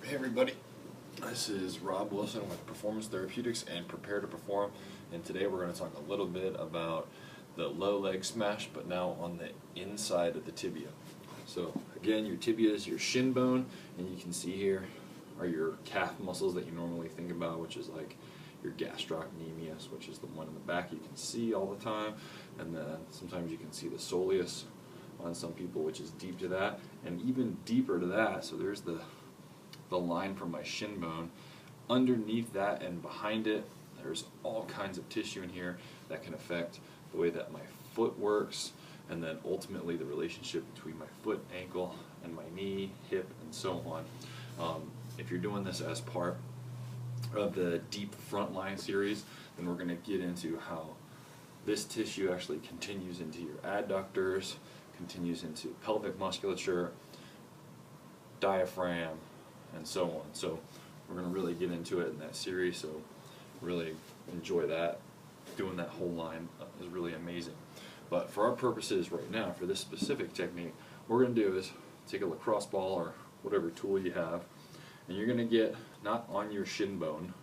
Hey everybody, this is Rob Wilson with Performance Therapeutics and Prepare to Perform, and today we're going to talk a little bit about the low leg smash, but now on the inside of the tibia. So again, your tibia is your shin bone, and you can see here are your calf muscles that you normally think about, which is like your gastrocnemius, which is the one in the back you can see all the time, and then sometimes you can see the soleus on some people, which is deep to that, and even deeper to that. So there's the line from my shin bone. Underneath that and behind it, there's all kinds of tissue in here that can affect the way that my foot works, and then ultimately the relationship between my foot, ankle, and my knee, hip, and so on. If you're doing this as part of the Deep Frontline series, then we're going to get into how this tissue actually continues into your adductors, continues into pelvic musculature, diaphragm, and so on. So we're going to really get into it in that series, so really enjoy that. Doing that whole line is really amazing. But for our purposes right now, for this specific technique, what we're going to do is take a lacrosse ball or whatever tool you have, and you're going to get not on your shin bone,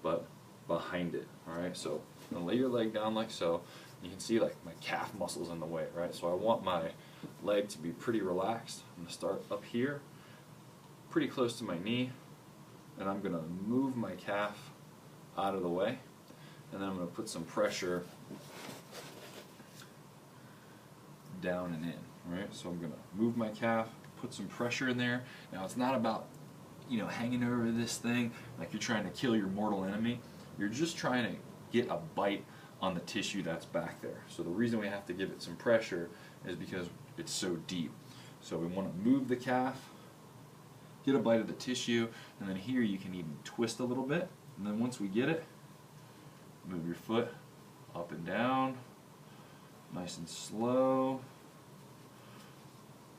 but behind it. Alright, so I'm going to lay your leg down like so. You can see like my calf muscles in the way, right? So I want my leg to be pretty relaxed. I'm going to start up here, pretty close to my knee, and I'm going to move my calf out of the way, and then I'm going to put some pressure down and in, right? So I'm going to move my calf, put some pressure in there. Now it's not about, hanging over this thing like you're trying to kill your mortal enemy. You're just trying to get a bite on the tissue that's back there. So the reason we have to give it some pressure is because it's so deep. So we want to move the calf, get a bite of the tissue, and then here you can even twist a little bit, and then once we get it, move your foot up and down, nice and slow,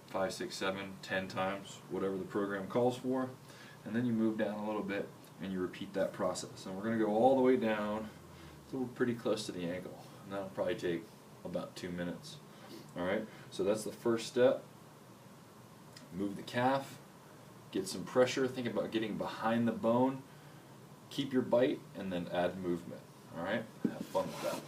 5, 6, 7, 10 times, whatever the program calls for, and then you move down a little bit and you repeat that process. And we're going to go all the way down till we're pretty close to the ankle, and that'll probably take about 2 minutes. Alright, so that's the first step. Move the calf, get some pressure, think about getting behind the bone, keep your bite, and then add movement. Alright, have fun with that.